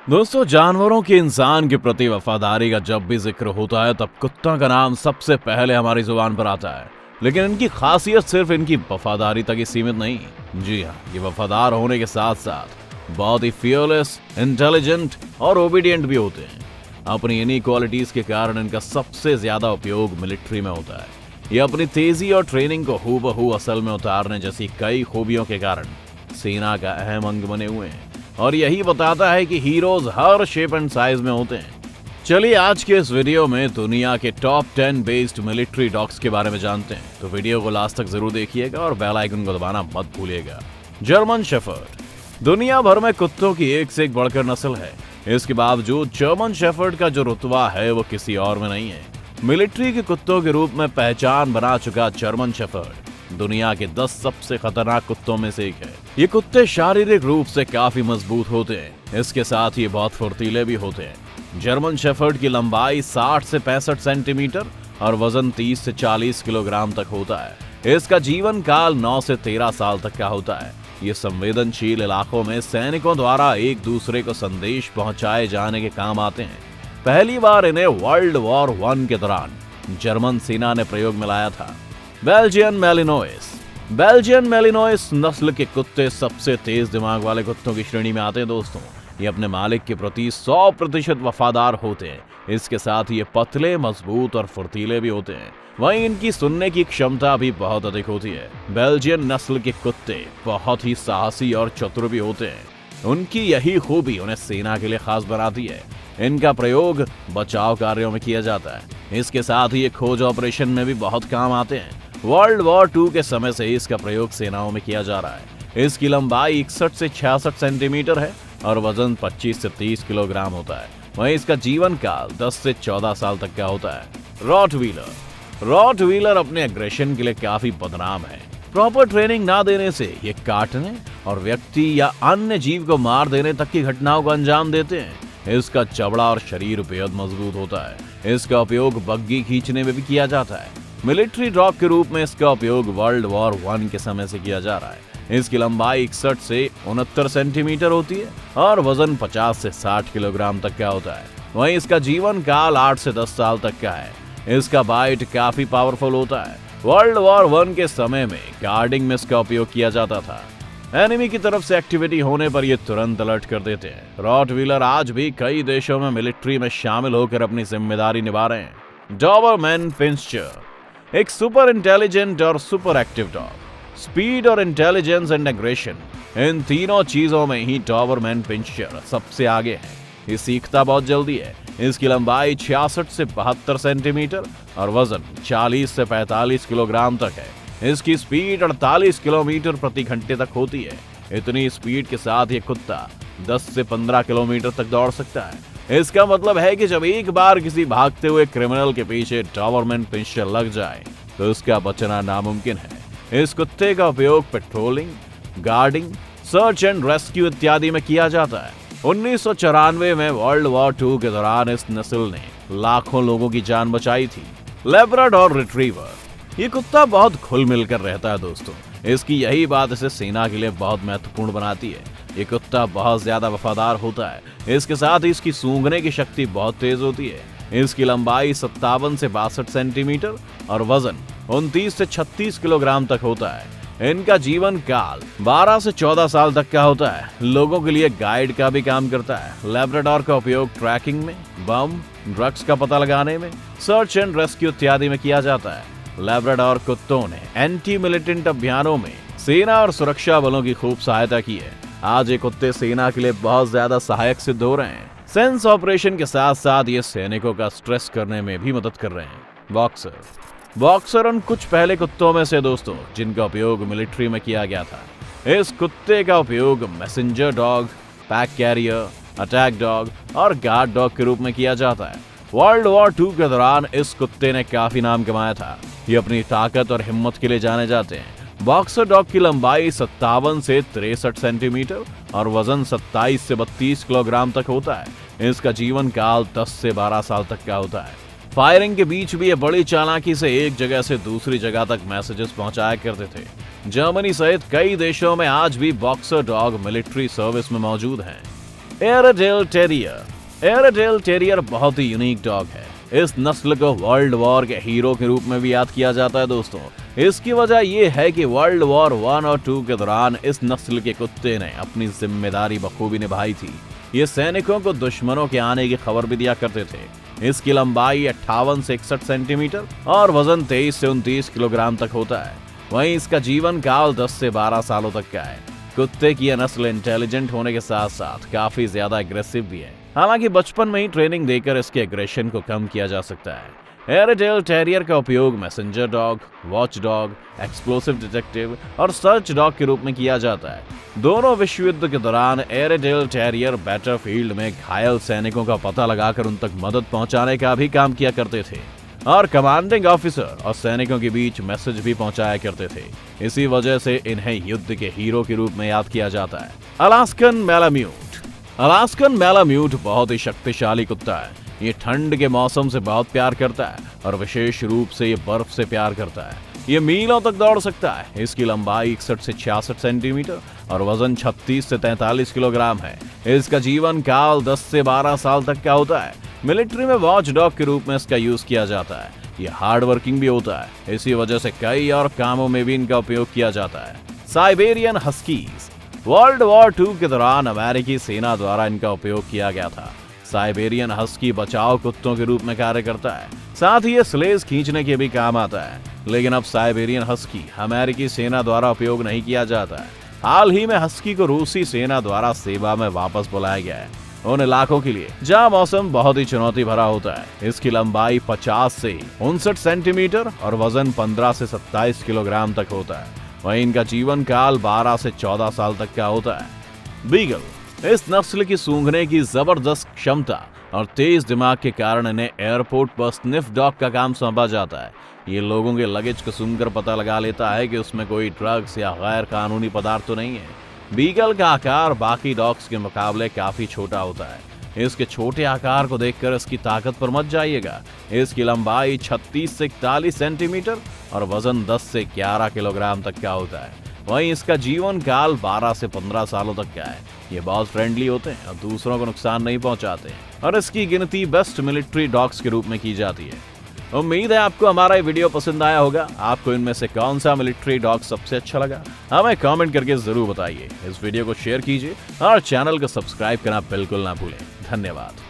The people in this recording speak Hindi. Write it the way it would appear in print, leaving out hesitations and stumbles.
दोस्तों, जानवरों की इंसान के प्रति वफादारी का जब भी जिक्र होता है तब कुत्ता का नाम सबसे पहले हमारी जुबान पर आता है। लेकिन इनकी खासियत सिर्फ इनकी वफादारी तक ही सीमित नहीं। जी हाँ, ये वफादार होने के साथ साथ बहुत ही फियरलेस, इंटेलिजेंट और ओबीडियंट भी होते हैं। अपनी इन्हीं क्वालिटीज के कारण इनका सबसे ज्यादा उपयोग मिलिट्री में होता है। ये अपनी तेजी और ट्रेनिंग को हूबहू असल में उतारने जैसी कई खूबियों के कारण सेना का अहम अंग बने हुए हैं, और यही बताता है कि heroes her shape and size में होते हैं। चलिए आज के इस वीडियो में दुनिया के टॉप 10 बेस्ड मिलिट्री डॉग्स के बारे में जानते हैं, तो वीडियो को लास्ट तक जरूर देखिएगा और बेल आइकन को दबाना मत भूलिएगा। जर्मन शेफर्ड दुनिया भर में कुत्तों की एक से एक बढ़कर नस्ल है। इसके बावजूद जर्मन शेफर्ड का जो रुतबा है वो किसी और में नहीं है। मिलिट्री के कुत्तों के रूप में पहचान बना चुका जर्मन शेफर्ड दुनिया के 10 सबसे खतरनाक कुत्तों में से एक है। ये कुत्ते शारीरिक रूप से काफी मजबूत होते हैं, इसके साथ ये बहुत फुर्तीले भी होते हैं। जर्मन शेफर्ड की लंबाई 60 से 65 सेंटीमीटर और वजन 30 से 40 किलोग्राम तक होता है। इसका जीवन काल 9 से 13 साल तक का होता है। ये संवेदनशील इलाकों में सैनिकों द्वारा एक दूसरे को संदेश पहुंचाए जाने के काम आते हैं। पहली बार इन्हें वर्ल्ड वॉर 1 के दौरान जर्मन सेना ने प्रयोग में लाया था। बेल्जियन मेलिनोइस नस्ल के कुत्ते सबसे तेज दिमाग वाले कुत्तों की श्रेणी में आते हैं। दोस्तों, ये अपने मालिक के प्रति 100% वफादार होते हैं। इसके साथ ये पतले, मजबूत और फुर्तीले भी होते हैं। वहीं इनकी सुनने की क्षमता भी बहुत अधिक होती है। बेल्जियन नस्ल के कुत्ते बहुत ही साहसी और चतुर भी होते हैं। उनकी यही खूबी उन्हें सेना के लिए खास बनाती है। इनका प्रयोग बचाव कार्यों में किया जाता है। इसके साथ ही ये खोज ऑपरेशन में भी बहुत काम आते हैं। वर्ल्ड वॉर 2 के समय से इसका प्रयोग सेनाओं में किया जा रहा है। इसकी लंबाई 61 से 66 सेंटीमीटर है और वजन 25 से 30 किलोग्राम होता है। वहीं इसका जीवन काल 10 से 14 साल तक का होता है। रॉटवीलर अपने एग्रेशन के लिए काफी बदनाम है। प्रॉपर ट्रेनिंग ना देने से ये काटने और व्यक्ति या अन्य जीव को मार देने तक की घटनाओं को अंजाम देते हैं। इसका जबड़ा और शरीर बेहद मजबूत होता है। इसका उपयोग बग्गी खींचने में भी किया जाता है। मिलिट्री डॉग के रूप में इसका उपयोग वर्ल्ड वॉर 1 के समय से किया जा रहा है। इसकी लंबाई 61 से 69 सेंटीमीटर होती है और वजन 50 से 60 किलोग्राम तक का होता है। वहीं इसका जीवन काल 8 से 10 साल तक का है। इसका बाइट काफी पावरफुल होता है। वर्ल्ड वॉर 1 के समय में गार्डिंग में इसका उपयोग किया जाता था। एनिमी की तरफ से एक्टिविटी होने पर ये तुरंत अलर्ट कर देते हैं। रॉटवीलर आज भी कई देशों में मिलिट्री में शामिल होकर अपनी जिम्मेदारी निभा रहे हैं। डॉबरमैन पिंस्चर एक सुपर इंटेलिजेंट और सुपर एक्टिव डॉग। स्पीड और इंटेलिजेंस एंड एग्रेशन, इन तीनों चीजों में ही डॉबरमैन पिंस्चर सबसे आगे है। ये सीखता बहुत जल्दी है। इसकी लंबाई 66 से 72 सेंटीमीटर और वजन 40 से 45 किलोग्राम तक है। इसकी स्पीड 48 किलोमीटर प्रति घंटे तक होती है। इतनी स्पीड के साथ ये कुत्ता 10 से 15 किलोमीटर तक दौड़ सकता है। इसका मतलब है कि जब एक बार किसी भागते हुए क्रिमिनल के पीछे डॉबरमैन पिंस्चर लग जाए तो उसका बचना नामुमकिन है। इस कुत्ते का उपयोग patrolling, guarding, search and rescue इत्यादि में किया जाता है। 1994 में वर्ल्ड वॉर 2 के दौरान इस नस्ल ने लाखों लोगों की जान बचाई थी। लेब्राडोर रिट्रीवर ये कुत्ता बहुत खुल मिलकर रहता है। दोस्तों, इसकी यही बात इसे सेना के लिए बहुत महत्वपूर्ण बनाती है। ये कुत्ता बहुत ज्यादा वफादार होता है। इसके साथ ही इसकी सूंघने की शक्ति बहुत तेज होती है। इसकी लंबाई 57 से 62 सेंटीमीटर और वजन 29 से 36 किलोग्राम तक होता है। इनका जीवन काल 12 से 14 साल तक का होता है। लोगों के लिए गाइड का भी काम करता है। लेब्राडोर का उपयोग ट्रैकिंग में, बम, ड्रग्स का पता लगाने में, सर्च एंड रेस्क्यू इत्यादि में किया जाता है। लेब्राडोर कुत्तों ने एंटी मिलिटेंट अभियानों में सेना और सुरक्षा बलों की खूब सहायता की है। आज ये कुत्ते सेना के लिए बहुत ज्यादा सहायक सिद्ध हो रहे हैं। सेंस ऑपरेशन के साथ साथ ये सैनिकों का स्ट्रेस करने में भी मदद कर रहे हैं। बॉक्सर उन कुछ पहले कुत्तों में से दोस्तों जिनका उपयोग मिलिट्री में किया गया था। इस कुत्ते का उपयोग messenger dog, pack carrier, attack dog और गार्ड डॉग के रूप में किया जाता है। वर्ल्ड वॉर 2 के दौरान इस कुत्ते ने काफी नाम कमाया था। ये अपनी ताकत और हिम्मत के लिए जाने जाते हैं। बॉक्सर डॉग की लंबाई 57 से 63 सेंटीमीटर और वजन 27 से 32 किलोग्राम तक होता है। इसका जीवन काल 10 से 12 साल तक का होता है। फायरिंग के बीच भी ये बड़ी चालाकी से एक जगह से दूसरी जगह तक मैसेजेस पहुंचाया करते थे। जर्मनी सहित कई देशों में आज भी बॉक्सर डॉग मिलिट्री सर्विस में मौजूद हैं। एयरडेल टेरियर। एयरडेल टेरियर बहुत ही यूनिक डॉग है। इस नस्ल को वर्ल्ड वॉर के हीरो के रूप में भी याद किया जाता है दोस्तों। इसकी वजह यह है कि वर्ल्ड वॉर 1 और 2 के दौरान इस नस्ल के कुत्ते ने अपनी जिम्मेदारी बखूबी निभाई थी। ये सैनिकों को दुश्मनों के आने की खबर भी दिया करते थे। इसकी लंबाई 58 से 61 सेंटीमीटर और वजन 23 से 29 किलोग्राम तक होता है। वहीं इसका जीवन काल 10 से 12 सालों तक का है। कुत्ते की यह नस्ल इंटेलिजेंट होने के साथ साथ काफी ज्यादा एग्रेसिव भी है। हालांकि बचपन में ही ट्रेनिंग देकर इसके एग्रेशन को कम किया जा सकता है। एयरडेल टेरियर का उपयोग messenger dog, watch dog, explosive detective और सर्च डॉग के रूप में किया जाता है। दोनों विश्व युद्ध के दौरान एयरडेल टेरियर बैटलफील्ड में घायल सैनिकों का पता लगाकर उन तक मदद पहुंचाने का भी काम किया करते थे और कमांडिंग ऑफिसर और सैनिकों के बीच मैसेज भी पहुंचाया करते थे। इसी वजह से इन्हें युद्ध के हीरो के रूप में याद किया जाता है। Alaskan malamute. अलास्कन मैलाम्यूट बहुत ही शक्तिशाली कुत्ता है। ये ठंड के मौसम से बहुत प्यार करता है और विशेष रूप से ये बर्फ से प्यार करता है। ये मीलों तक दौड़ सकता है। इसकी लंबाई 61 से 66 सेंटीमीटर और वजन 36 से 43 किलोग्राम है। इसका जीवन काल 10 से 12 साल तक का होता है। मिलिट्री में वॉच डॉग के रूप में इसका यूज किया जाता है। ये हार्ड वर्किंग भी होता है। इसी वजह से कई और कामों में भी इनका उपयोग किया जाता है। Siberian huskies. वर्ल्ड वॉर 2 के दौरान अमेरिकी सेना द्वारा इनका उपयोग किया गया था। साइबेरियन हस्की बचाव कुत्तों के रूप में कार्य करता है। साथ ही ये स्लेज खींचने के भी काम आता है। लेकिन अब साइबेरियन हस्की अमेरिकी सेना द्वारा उपयोग नहीं किया जाता है। हाल ही में हस्की को रूसी सेना द्वारा सेवा में वापस बुलाया गया है उन इलाकों के लिए जहां मौसम बहुत ही चुनौती भरा होता है। इसकी लंबाई 50 से 59 सेंटीमीटर और वजन 15 से 27 किलोग्राम तक होता है। वहीं इनका जीवन काल 12 से 14 साल तक का होता है। बीगल। इस नस्ल की सूंघने की जबरदस्त क्षमता और तेज दिमाग के कारण इन्हें एयरपोर्ट पर स्निफ डॉग का काम सौंपा जाता है। ये लोगों के लगेज को सूंघकर पता लगा लेता है कि उसमें कोई ड्रग्स या गैर कानूनी पदार्थ तो नहीं है। बीगल का आकार बाकी डॉग्स के मुकाबले काफी छोटा होता है। इसके छोटे आकार को देखकर इसकी ताकत पर मत जाइएगा। इसकी लंबाई 36 से 41 सेंटीमीटर और वजन 10 से 11 किलोग्राम तक का होता है। वहीं इसका जीवन काल 12 से 15 सालों तक का है। ये बहुत फ्रेंडली होते हैं और दूसरों को नुकसान नहीं पहुंचाते हैं और इसकी गिनती बेस्ट मिलिट्री डॉग्स के रूप में की जाती है। उम्मीद है आपको हमारा ये वीडियो पसंद आया होगा। आपको इनमें से कौन सा मिलिट्री डॉग सबसे अच्छा लगा हमें कमेंट करके जरूर बताइए। इस वीडियो को शेयर कीजिए और चैनल को सब्सक्राइब करना बिल्कुल ना भूलें। धन्यवाद।